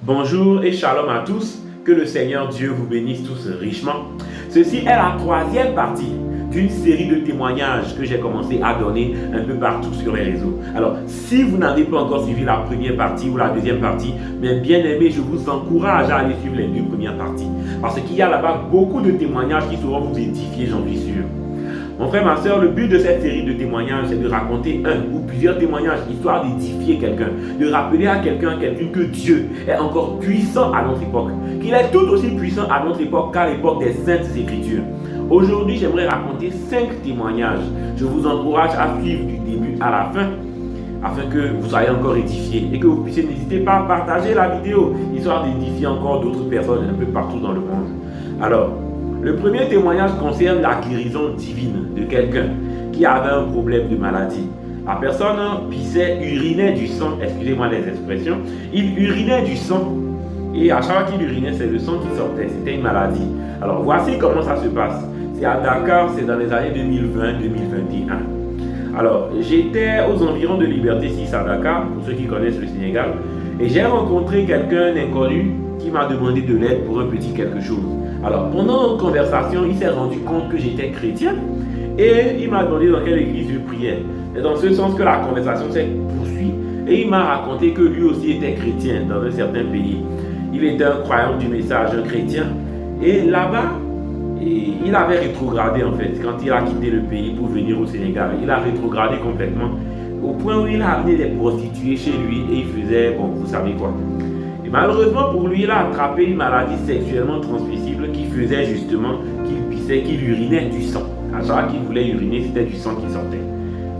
Bonjour et shalom à tous, que le Seigneur Dieu vous bénisse tous richement. Ceci est la troisième partie d'une série de témoignages que j'ai commencé à donner un peu partout sur les réseaux. Alors, si vous n'avez pas encore suivi la première partie ou la deuxième partie, mais bien aimé, je vous encourage à aller suivre les deux premières parties. Parce qu'il y a là-bas beaucoup de témoignages qui sauront vous édifier, j'en suis sûr. Mon frère, ma soeur, le but de cette série de témoignages, c'est de raconter un ou plusieurs témoignages, histoire d'édifier quelqu'un, de rappeler à quelqu'un que Dieu est encore puissant à notre époque, qu'il est tout aussi puissant à notre époque qu'à l'époque des Saintes Écritures. Aujourd'hui, j'aimerais raconter 5 témoignages. Je vous encourage à suivre du début à la fin, afin que vous soyez encore édifiés et que vous puissiez, n'hésitez pas à partager la vidéo, histoire d'édifier encore d'autres personnes un peu partout dans le monde. Alors, le premier témoignage concerne la guérison divine de quelqu'un qui avait un problème de maladie. La personne urinait du sang, excusez-moi les expressions, il urinait du sang et à chaque fois qu'il urinait, c'est le sang qui sortait, c'était une maladie. Alors voici comment ça se passe. C'est à Dakar, c'est dans les années 2020-2021. Alors j'étais aux environs de Liberté 6 à Dakar, pour ceux qui connaissent le Sénégal, et j'ai rencontré quelqu'un d'inconnu qui m'a demandé de l'aide pour un petit quelque chose. Alors, pendant notre conversation, il s'est rendu compte que j'étais chrétien et il m'a demandé dans quelle église je priais. C'est dans ce sens que la conversation s'est poursuivie et il m'a raconté que lui aussi était chrétien dans un certain pays. Il était un croyant du message, un chrétien. Et là-bas, il avait rétrogradé en fait quand il a quitté le pays pour venir au Sénégal. Il a rétrogradé complètement au point où il a amené des prostituées chez lui et il faisait, bon, vous savez quoi. Malheureusement pour lui, il a attrapé une maladie sexuellement transmissible qui faisait justement qu'il pissait, qu'il urinait du sang. À chaque fois qu'il voulait uriner, c'était du sang qui sortait.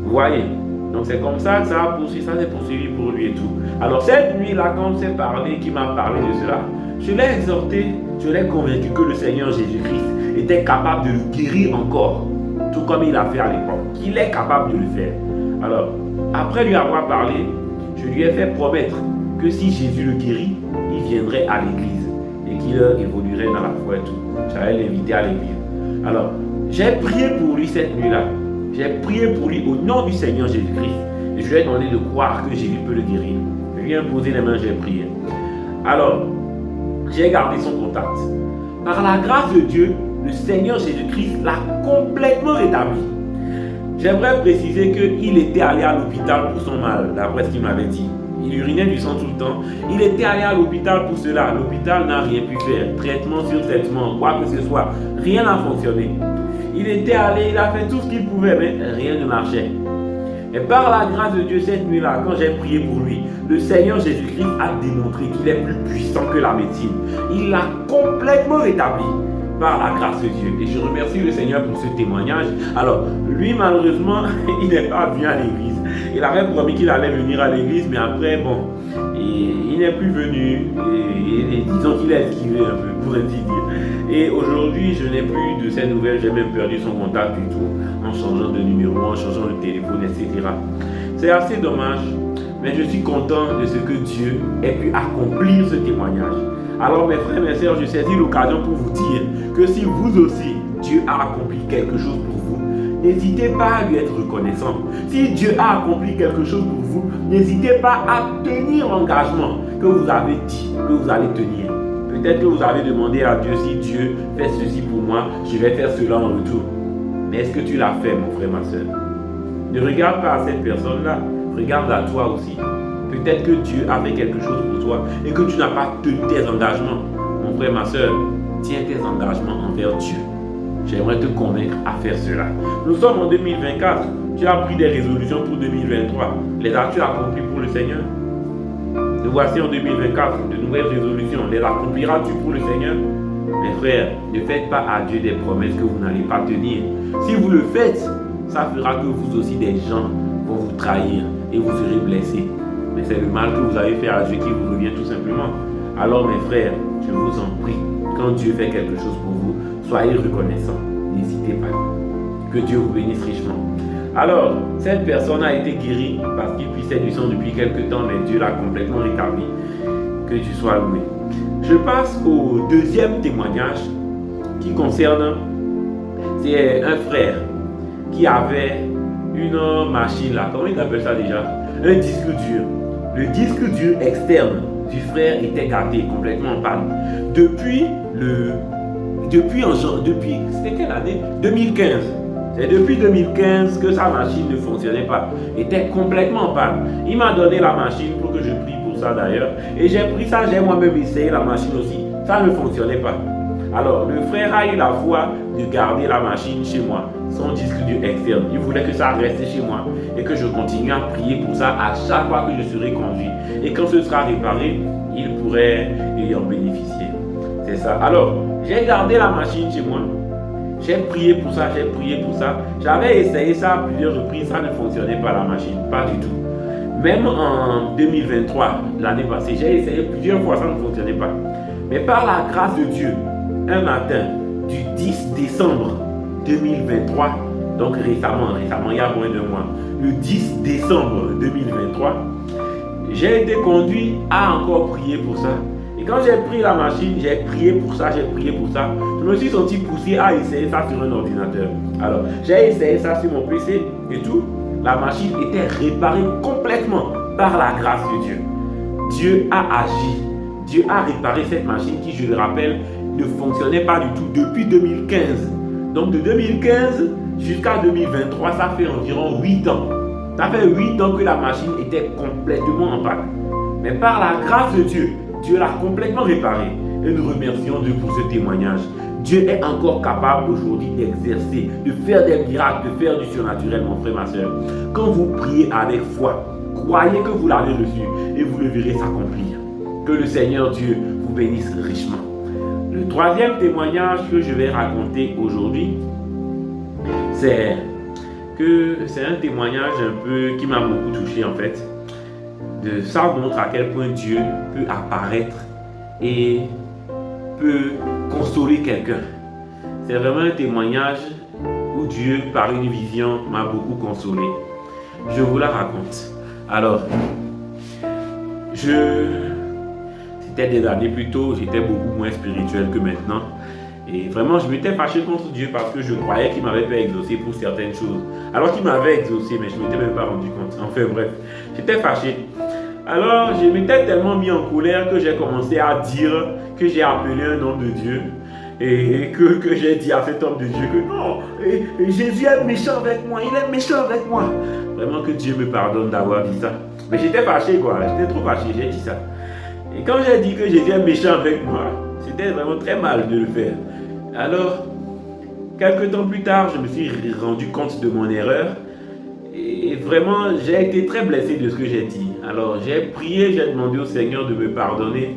Vous voyez? Donc c'est comme ça que ça s'est poursuivi pour lui et tout. Alors cette nuit-là, quand on s'est parlé, qu'il m'a parlé de cela, je l'ai exhorté, je l'ai convaincu que le Seigneur Jésus-Christ était capable de le guérir encore, tout comme il a fait à l'époque, qu'il est capable de le faire. Alors, après lui avoir parlé, je lui ai fait promettre que si Jésus le guérit, il viendrait à l'église et qu'il évoluerait dans la foi et tout. J'allais l'inviter à l'église. Alors, j'ai prié pour lui cette nuit-là. J'ai prié pour lui au nom du Seigneur Jésus-Christ. Et je lui ai demandé de croire que Jésus peut le guérir. Je lui ai imposé les mains, j'ai prié. Alors, j'ai gardé son contact. Par la grâce de Dieu, le Seigneur Jésus-Christ l'a complètement rétabli. J'aimerais préciser qu'il était allé à l'hôpital pour son mal, d'après ce qu'il m'avait dit. Il urinait du sang tout le temps. Il était allé à l'hôpital pour cela. L'hôpital n'a rien pu faire. Traitement sur traitement, quoi que ce soit. Rien n'a fonctionné. Il était allé, il a fait tout ce qu'il pouvait, mais rien ne marchait. Et par la grâce de Dieu, cette nuit-là, quand j'ai prié pour lui, le Seigneur Jésus-Christ a démontré qu'il est plus puissant que la médecine. Il l'a complètement rétabli par la grâce de Dieu. Et je remercie le Seigneur pour ce témoignage. Alors, lui, malheureusement, il n'est pas venu à l'église. Il avait promis qu'il allait venir à l'église, mais après, bon, il n'est plus venu. Et disons qu'il a esquivé un peu, pour ainsi dire. Et aujourd'hui, je n'ai plus de ses nouvelles. J'ai même perdu son contact du tout, en changeant de numéro, en changeant de téléphone, etc. C'est assez dommage, mais je suis content de ce que Dieu ait pu accomplir ce témoignage. Alors mes frères, mes sœurs, je saisis l'occasion pour vous dire que si vous aussi, Dieu a accompli quelque chose pour vous, n'hésitez pas à lui être reconnaissant. Si Dieu a accompli quelque chose pour vous, n'hésitez pas à tenir l'engagement que vous avez dit que vous allez tenir. Peut-être que vous avez demandé à Dieu, si Dieu fait ceci pour moi, je vais faire cela en retour. Mais est-ce que tu l'as fait, mon frère, ma soeur? Ne regarde pas à cette personne-là, regarde à toi aussi. Peut-être que Dieu a fait quelque chose pour toi et que tu n'as pas tenu tes engagements. Mon frère, ma soeur, tiens tes engagements envers Dieu. J'aimerais te convaincre à faire cela. Nous sommes en 2024. Tu as pris des résolutions pour 2023. Les as-tu accomplies pour le Seigneur? Nous voici en 2024, de nouvelles résolutions. Les accompliras-tu pour le Seigneur? Mes frères, ne faites pas à Dieu des promesses que vous n'allez pas tenir. Si vous le faites, ça fera que vous aussi, des gens vont vous trahir et vous serez blessés. Mais c'est le mal que vous avez fait à Dieu qui vous revient tout simplement. Alors mes frères, je vous en prie, quand Dieu fait quelque chose pour vous, soyez reconnaissants. N'hésitez pas. Que Dieu vous bénisse richement. Alors, cette personne a été guérie parce qu'il puissait du sang depuis quelque temps, mais Dieu l'a complètement rétabli. Que Dieu soit loué. Je passe au deuxième témoignage qui concerne, c'est un frère qui avait une machine là, comment il appelle ça déjà? Un disque dur. Le disque dur externe du frère était gâté, complètement en panne. C'était quelle année? 2015. C'est depuis 2015 que sa machine ne fonctionnait pas. Était complètement en panne. Il m'a donné la machine pour que je prie pour ça d'ailleurs. Et j'ai pris ça, j'ai moi-même essayé la machine aussi. Ça ne fonctionnait pas. Alors, le frère a eu la foi de garder la machine chez moi, son disque dur externe. Il voulait que ça reste chez moi et que je continue à prier pour ça à chaque fois que je serai conduit. Et quand ce sera réparé, il pourrait y en bénéficier. C'est ça. Alors, j'ai gardé la machine chez moi. J'ai prié pour ça, j'ai prié pour ça. J'avais essayé ça à plusieurs reprises, ça ne fonctionnait pas la machine, pas du tout. Même en 2023, l'année passée, j'ai essayé plusieurs fois, ça ne fonctionnait pas. Mais par la grâce de Dieu, un matin du 10 décembre 2023, donc récemment, il y a moins d'un mois, le 10 décembre 2023, j'ai été conduit à encore prier pour ça. Et quand j'ai pris la machine, j'ai prié pour ça, je me suis senti poussé à essayer ça sur un ordinateur. Alors, j'ai essayé ça sur mon PC et tout. La machine était réparée complètement par la grâce de Dieu. Dieu a agi. Dieu a réparé cette machine qui, je le rappelle, ne fonctionnait pas du tout depuis 2015. Donc de 2015 jusqu'à 2023, ça fait environ 8 ans. Ça fait 8 ans que la machine était complètement en panne. Mais par la grâce de Dieu, Dieu l'a complètement réparée. Et nous remercions Dieu pour ce témoignage. Dieu est encore capable aujourd'hui d'exercer, de faire des miracles, de faire du surnaturel, mon frère, ma soeur. Quand vous priez avec foi, croyez que vous l'avez reçu et vous le verrez s'accomplir. Que le Seigneur Dieu vous bénisse richement. Le troisième témoignage que je vais raconter aujourd'hui, c'est un témoignage un peu qui m'a beaucoup touché en fait. Ça montre à quel point Dieu peut apparaître et peut consoler quelqu'un. C'est vraiment un témoignage où Dieu, par une vision, m'a beaucoup consolé. Je vous la raconte. Alors, c'était des années plus tôt, j'étais beaucoup moins spirituel que maintenant. Et vraiment, je m'étais fâché contre Dieu parce que je croyais qu'il m'avait pas exaucé pour certaines choses. Alors qu'il m'avait exaucé, mais je ne m'étais même pas rendu compte. Enfin bref, j'étais fâché. Alors, je m'étais tellement mis en colère que j'ai commencé à dire que j'ai appelé un homme de Dieu et que j'ai dit à cet homme de Dieu que non, Jésus est méchant avec moi, il est méchant avec moi. Vraiment que Dieu me pardonne d'avoir dit ça. Mais j'étais fâché quoi, j'étais trop fâché, j'ai dit ça. Et quand j'ai dit que Jésus est méchant avec moi, c'était vraiment très mal de le faire. Alors, quelques temps plus tard, je me suis rendu compte de mon erreur. Et vraiment, j'ai été très blessé de ce que j'ai dit. Alors, j'ai prié, j'ai demandé au Seigneur de me pardonner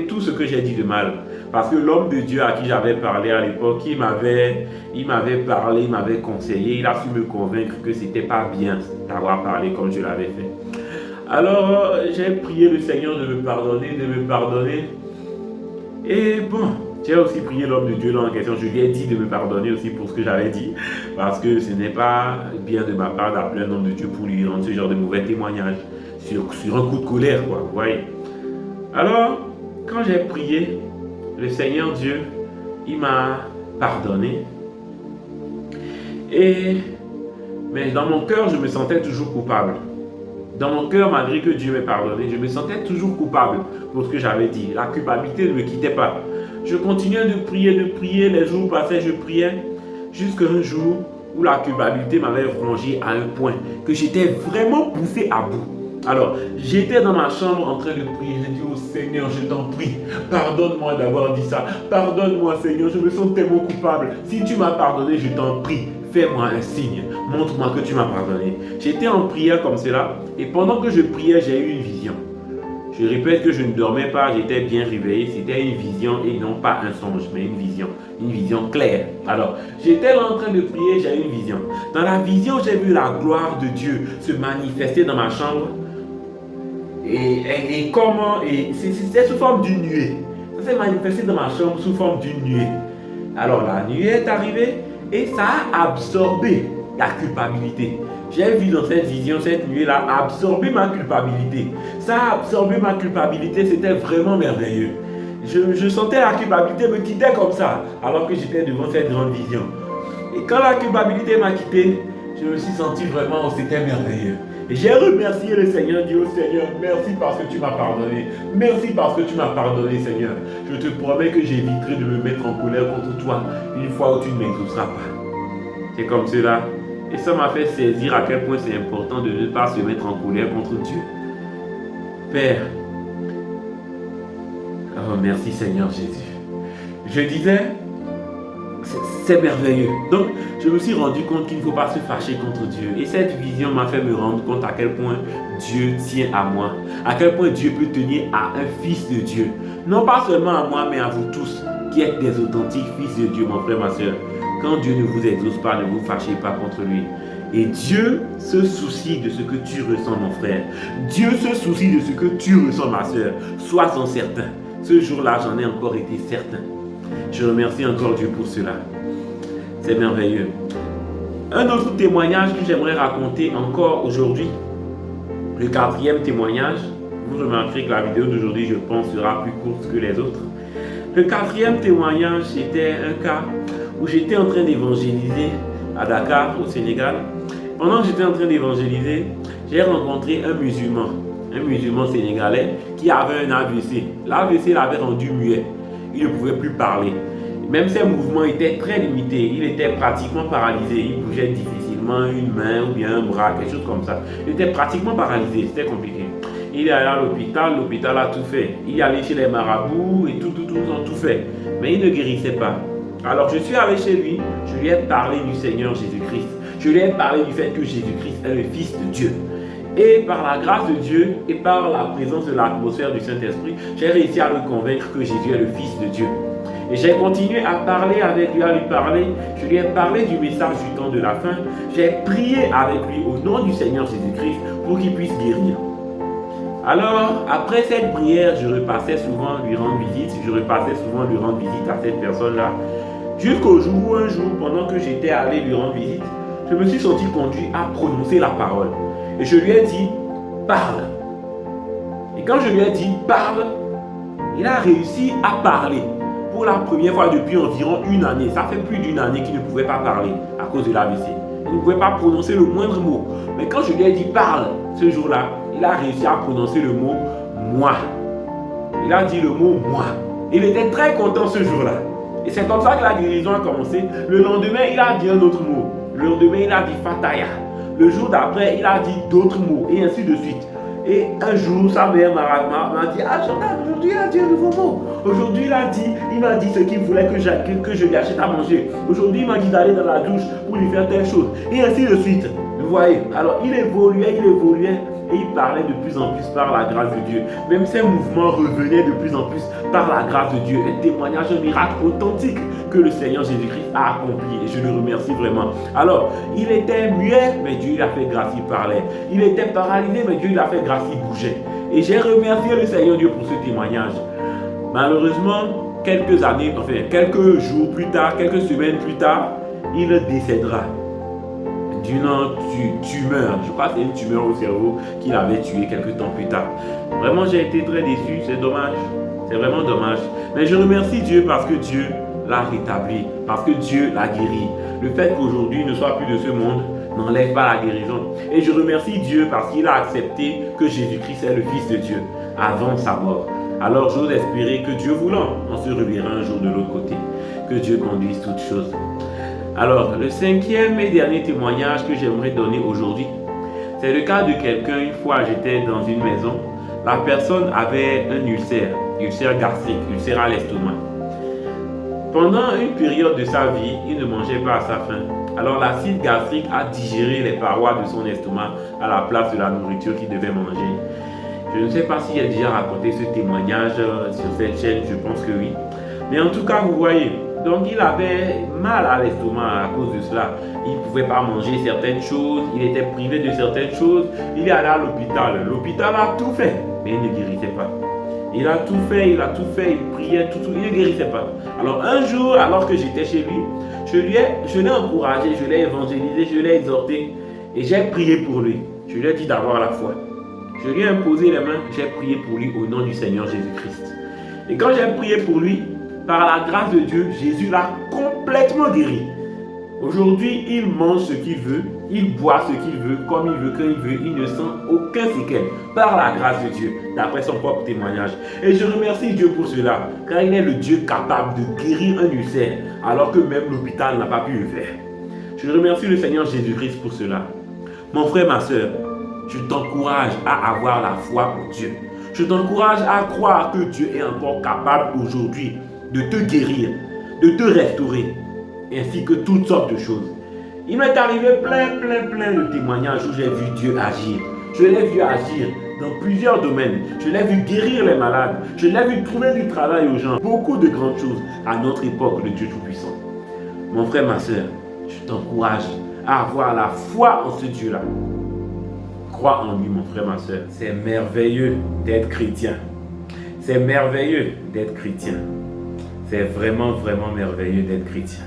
tout ce que j'ai dit de mal. Parce que l'homme de Dieu à qui j'avais parlé à l'époque, il m'avait parlé, il m'avait conseillé, il a su me convaincre que c'était pas bien d'avoir parlé comme je l'avais fait. Alors, j'ai prié le Seigneur de me pardonner. Et bon, j'ai aussi prié l'homme de Dieu là en question. Je lui ai dit de me pardonner aussi pour ce que j'avais dit. Parce que ce n'est pas bien de ma part d'appeler un homme de Dieu pour lui rendre ce genre de mauvais témoignages. Sur un coup de colère, quoi, vous voyez. Alors, quand j'ai prié, le Seigneur Dieu, il m'a pardonné. Mais dans mon cœur, je me sentais toujours coupable. Dans mon cœur, malgré que Dieu m'ait pardonné, je me sentais toujours coupable pour ce que j'avais dit. La culpabilité ne me quittait pas. Je continuais de prier, les jours passaient, je priais, jusqu'à un jour où la culpabilité m'avait rongé à un point que j'étais vraiment poussé à bout. Alors, j'étais dans ma chambre en train de prier, j'ai dit au Seigneur, je t'en prie, pardonne-moi d'avoir dit ça, pardonne-moi Seigneur, je me sens tellement coupable. Si tu m'as pardonné, je t'en prie, fais-moi un signe, montre-moi que tu m'as pardonné. J'étais en prière comme cela et pendant que je priais, j'ai eu une vision. Je répète que je ne dormais pas, j'étais bien réveillé, c'était une vision et non pas un songe, mais une vision claire. Alors, j'étais là en train de prier, j'ai eu une vision. Dans la vision, j'ai vu la gloire de Dieu se manifester dans ma chambre. Et c'était sous forme d'une nuée. Ça s'est manifesté dans ma chambre sous forme d'une nuée. Alors la nuée est arrivée et ça a absorbé la culpabilité. J'ai vu dans cette vision, cette nuée-là, absorber ma culpabilité. Ça a absorbé ma culpabilité, c'était vraiment merveilleux. Je sentais la culpabilité me quitter comme ça, alors que j'étais devant cette grande vision. Et quand la culpabilité m'a quitté, je me suis senti vraiment, c'était merveilleux. Et j'ai remercié le Seigneur, dit au Seigneur, merci parce que tu m'as pardonné. Merci parce que tu m'as pardonné, Seigneur. Je te promets que j'éviterai de me mettre en colère contre toi une fois où tu ne m'exauceras pas. C'est comme cela. Et ça m'a fait saisir à quel point c'est important de ne pas se mettre en colère contre Dieu. Père, oh merci Seigneur Jésus. Je disais, c'est merveilleux. Donc, je me suis rendu compte qu'il ne faut pas se fâcher contre Dieu. Et cette vision m'a fait me rendre compte à quel point Dieu tient à moi. À quel point Dieu peut tenir à un fils de Dieu. Non pas seulement à moi, mais à vous tous, qui êtes des authentiques fils de Dieu, mon frère, ma soeur. Quand Dieu ne vous exauce pas, ne vous fâchez pas contre lui. Et Dieu se soucie de ce que tu ressens, mon frère. Dieu se soucie de ce que tu ressens, ma soeur. Sois-en certain. Ce jour-là, j'en ai encore été certain. Je remercie encore Dieu pour cela. C'est merveilleux. Un autre témoignage que j'aimerais raconter encore aujourd'hui, le 4e témoignage. Vous remarquerez que la vidéo d'aujourd'hui, je pense, sera plus courte que les autres. Le 4e témoignage, c'était un cas où j'étais en train d'évangéliser à Dakar, au Sénégal. Pendant que j'étais en train d'évangéliser, j'ai rencontré un musulman sénégalais qui avait un AVC. L'AVC l'avait rendu muet. Il ne pouvait plus parler. Même ses mouvements étaient très limités. Il était pratiquement paralysé. Il bougeait difficilement une main ou bien un bras, quelque chose comme ça. Il était pratiquement paralysé. C'était compliqué. Il est allé à l'hôpital. L'hôpital a tout fait. Il est allé chez les marabouts et tout ont tout fait. Mais il ne guérissait pas. Alors je suis allé chez lui. Je lui ai parlé du Seigneur Jésus-Christ. Je lui ai parlé du fait que Jésus-Christ est le Fils de Dieu. Et par la grâce de Dieu et par la présence de l'atmosphère du Saint-Esprit, j'ai réussi à le convaincre que Jésus est le Fils de Dieu. Et j'ai continué à parler avec lui, à lui parler. Je lui ai parlé du message du temps de la fin. J'ai prié avec lui au nom du Seigneur Jésus-Christ pour qu'il puisse guérir. Alors, après cette prière, je repassais souvent lui rendre visite. À cette personne-là. Jusqu'au jour où un jour, pendant que j'étais allé lui rendre visite, je me suis senti conduit à prononcer la parole. Et je lui ai dit, parle. Et quand je lui ai dit, parle, il a réussi à parler. Pour la première fois depuis environ une année. Ça fait plus d'une année qu'il ne pouvait pas parler à cause de l'AVC. Il ne pouvait pas prononcer le moindre mot. Mais quand je lui ai dit, parle, ce jour-là, il a réussi à prononcer le mot, moi. Il a dit le mot, moi. Il était très content ce jour-là. Et c'est comme ça que la guérison a commencé. Le lendemain, il a dit un autre mot. Le lendemain, il a dit Fataya. Le jour d'après, il a dit d'autres mots, et ainsi de suite. Et un jour, sa mère m'a dit, ah Jordan, aujourd'hui il a dit un nouveau mot. Aujourd'hui il m'a dit ce qu'il voulait que je lui achète à manger. Aujourd'hui il m'a dit d'aller dans la douche pour lui faire telle chose. Et ainsi de suite. Vous voyez, alors il évoluait. Et il parlait de plus en plus par la grâce de Dieu. Même ses mouvements revenaient de plus en plus par la grâce de Dieu. Un témoignage, un miracle authentique que le Seigneur Jésus-Christ a accompli. Et je le remercie vraiment. Alors, il était muet, mais Dieu il a fait grâce, il parlait. Il était paralysé, mais Dieu il a fait grâce, il bougeait. Et j'ai remercié le Seigneur Dieu pour ce témoignage. Malheureusement, quelques jours plus tard, quelques semaines plus tard, il décédera d'une tumeur. Je crois que c'est une tumeur au cerveau qu'il avait tué quelques temps plus tard. Vraiment, j'ai été très déçu. C'est dommage. C'est vraiment dommage. Mais je remercie Dieu parce que Dieu l'a rétabli. Parce que Dieu l'a guéri. Le fait qu'aujourd'hui il ne soit plus de ce monde n'enlève pas la guérison. Et je remercie Dieu parce qu'il a accepté que Jésus-Christ est le Fils de Dieu avant sa mort. Alors j'ose espérer que Dieu voulant, on se reverra un jour de l'autre côté. Que Dieu conduise toutes choses. Alors, le 5e et dernier témoignage que j'aimerais donner aujourd'hui, c'est le cas de quelqu'un. Une fois, j'étais dans une maison. La personne avait un ulcère gastrique, ulcère à l'estomac. Pendant une période de sa vie, il ne mangeait pas à sa faim. Alors, l'acide gastrique a digéré les parois de son estomac à la place de la nourriture qu'il devait manger. Je ne sais pas si j'ai déjà raconté ce témoignage sur cette chaîne, je pense que oui. Mais en tout cas, vous voyez, donc il avait mal à l'estomac à cause de cela. Il ne pouvait pas manger certaines choses, il était privé de certaines choses. Il est allé à l'hôpital. L'hôpital a tout fait, mais il ne guérissait pas. Il a tout fait, il priait, il ne guérissait pas. Alors un jour, alors que j'étais chez lui, je l'ai encouragé, je l'ai évangélisé, je l'ai exhorté et j'ai prié pour lui. Je lui ai dit d'avoir la foi. Je lui ai imposé les mains, j'ai prié pour lui au nom du Seigneur Jésus-Christ. Et quand j'ai prié pour lui, par la grâce de Dieu, Jésus l'a complètement guéri. Aujourd'hui, il mange ce qu'il veut, Il boit ce qu'il veut, comme il veut, quand il veut. Il ne sent aucun séquelle par la grâce de Dieu, d'après son propre témoignage. Et je remercie Dieu pour cela, car il est le Dieu capable de guérir un ulcère, alors que même l'hôpital n'a pas pu le faire. Je remercie le Seigneur Jésus-Christ pour cela. Mon frère, ma soeur, je t'encourage à avoir la foi en Dieu. Je t'encourage à croire que Dieu est encore capable aujourd'hui de te guérir, de te restaurer, ainsi que toutes sortes de choses. Il m'est arrivé plein de témoignages où j'ai vu Dieu agir. Je l'ai vu agir dans plusieurs domaines. Je l'ai vu guérir les malades. Je l'ai vu trouver du travail aux gens. Beaucoup de grandes choses à notre époque, le Dieu Tout-Puissant. Mon frère, ma soeur, je t'encourage à avoir la foi en ce Dieu-là. Crois en lui, mon frère, ma soeur. C'est merveilleux d'être chrétien. C'est merveilleux d'être chrétien. C'est vraiment merveilleux d'être chrétien.